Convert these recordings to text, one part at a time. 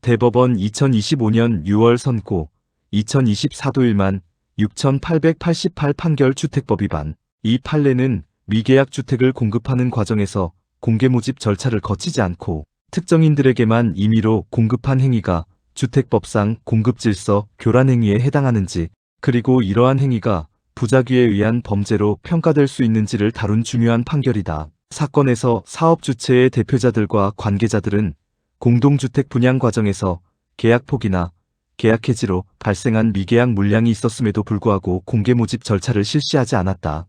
대법원 2025년 6월 선고 2024도 1만 6,888 판결 주택법 위반. 이 판례는 미계약 주택을 공급하는 과정에서 공개모집 절차를 거치지 않고 특정인들에게만 임의로 공급한 행위가 주택법상 공급질서 교란 행위에 해당하는지, 그리고 이러한 행위가 부작위에 의한 범죄로 평가될 수 있는지를 다룬 중요한 판결이다. 사건에서 사업 주체의 대표자들과 관계자들은 공동주택 분양 과정에서 계약 포기나 계약 해지로 발생한 미계약 물량이 있었음에도 불구하고 공개모집 절차를 실시하지 않았다.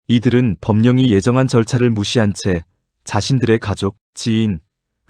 이들은 법령이 예정한 절차를 무시한 채 자신들의 가족, 지인,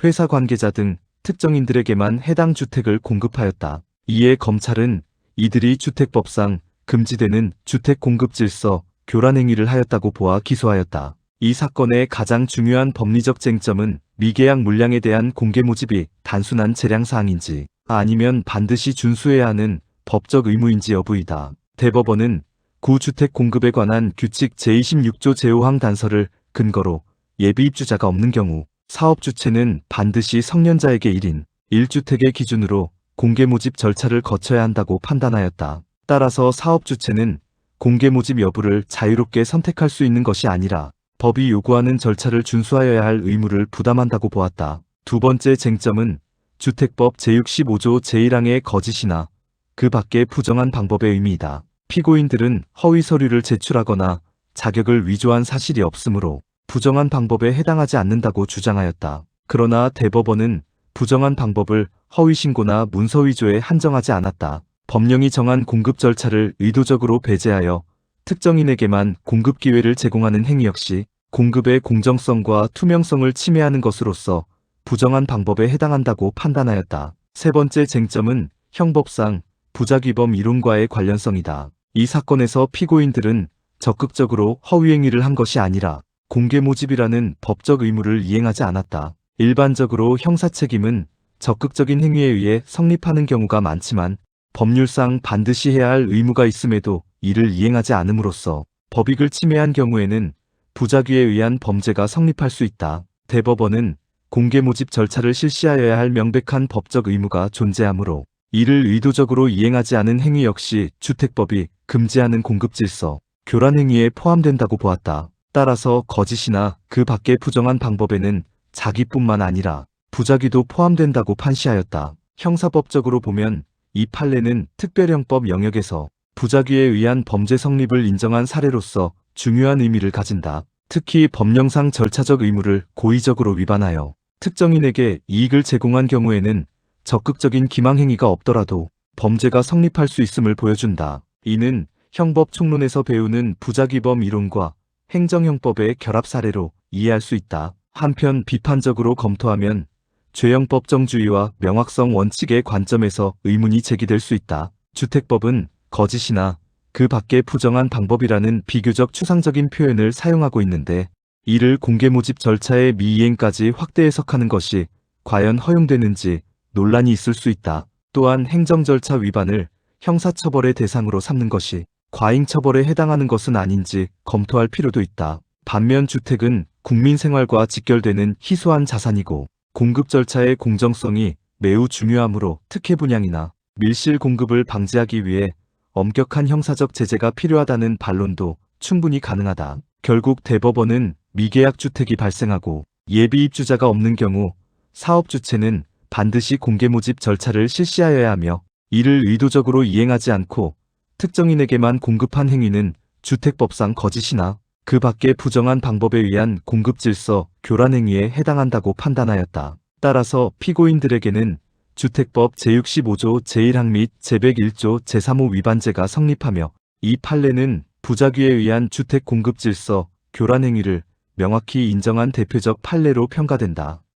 회사 관계자 등 특정인들에게만 해당 주택을 공급하였다. 이에 검찰은 이들이 주택법상 금지되는 주택 공급 질서 교란 행위를 하였다고 보아 기소하였다. 이 사건의 가장 중요한 법리적 쟁점은 미계약 물량에 대한 공개 모집이 단순한 재량사항인지 아니면 반드시 준수해야 하는 법적 의무인지 여부이다. 대법원은 구주택 공급에 관한 규칙 제26조 제5항 단서를 근거로 예비입주자가 없는 경우 사업 주체는 반드시 성년자에게 1인 1주택의 기준으로 공개 모집 절차를 거쳐야 한다고 판단하였다. 따라서 사업 주체는 공개 모집 여부를 자유롭게 선택할 수 있는 것이 아니라 법이 요구하는 절차를 준수하여야 할 의무를 부담한다고 보았다. 두 번째 쟁점은 주택법 제65조 제1항의 거짓이나 그 밖의 부정한 방법의 의미이다. 피고인들은 허위 서류를 제출하거나 자격을 위조한 사실이 없으므로 부정한 방법에 해당하지 않는다고 주장하였다. 그러나 대법원은 부정한 방법을 허위 신고나 문서 위조에 한정하지 않았다. 법령이 정한 공급 절차를 의도적으로 배제하여 특정인에게만 공급 기회를 제공하는 행위 역시 공급의 공정성과 투명성을 침해하는 것으로서 부정한 방법에 해당한다고 판단하였다. 세 번째 쟁점은 형법상 부작위범 이론과의 관련성이다. 이 사건에서 피고인들은 적극적으로 허위 행위를 한 것이 아니라 공개 모집이라는 법적 의무를 이행하지 않았다. 일반적으로 형사책임은 적극적인 행위에 의해 성립하는 경우가 많지만 법률상 반드시 해야 할 의무가 있음에도 이를 이행하지 않음으로써 법익을 침해한 경우에는 부작위에 의한 범죄가 성립할 수 있다. 대법원은 공개 모집 절차를 실시하여야 할 명백한 법적 의무가 존재하므로 이를 의도적으로 이행하지 않은 행위 역시 주택법이 금지하는 공급 질서 교란 행위에 포함된다고 보았다. 따라서 거짓이나 그 밖의 부정한 방법에는 자기뿐만 아니라 부작위도 포함된다고 판시하였다. 형사법적으로 보면 이 판례는 특별형법 영역에서 부작위에 의한 범죄 성립을 인정한 사례로서 중요한 의미를 가진다. 특히 법령상 절차적 의무를 고의적으로 위반하여 특정인에게 이익을 제공한 경우에는 적극적인 기망행위가 없더라도 범죄가 성립할 수 있음을 보여준다. 이는 형법 총론에서 배우는 부작위범 이론과 행정형법의 결합 사례로 이해할 수 있다. 한편 비판적으로 검토하면 죄형법정주의와 명확성 원칙의 관점에서 의문이 제기될 수 있다. 주택법은 거짓이나 그 밖의 부정한 방법이라는 비교적 추상적인 표현을 사용하고 있는데 이를 공개 모집 절차의 미이행까지 확대 해석하는 것이 과연 허용되는지 논란이 있을 수 있다. 또한 행정절차 위반을 형사처벌의 대상으로 삼는 것이 과잉처벌에 해당하는 것은 아닌지 검토할 필요도 있다. 반면 주택은 국민생활과 직결되는 희소한 자산이고 공급 절차의 공정성이 매우 중요하므로 특혜 분양이나 밀실 공급을 방지하기 위해 엄격한 형사적 제재가 필요하다는 반론도 충분히 가능하다. 결국 대법원은 미계약 주택이 발생하고 예비 입주자가 없는 경우 사업 주체는 반드시 공개 모집 절차를 실시하여야 하며 이를 의도적으로 이행하지 않고 특정인에게만 공급한 행위는 주택법상 거짓이나 그 밖의 부정한 방법에 의한 공급 질서 교란 행위에 해당한다고 판단하였다. 따라서 피고인들에게는 주택법 제65조 제1항 및 제101조 제3호 위반죄가 성립하며 이 판례는 부작위에 의한 주택 공급 질서 교란 행위를 명확히 인정한 대표적 판례로 평가된다.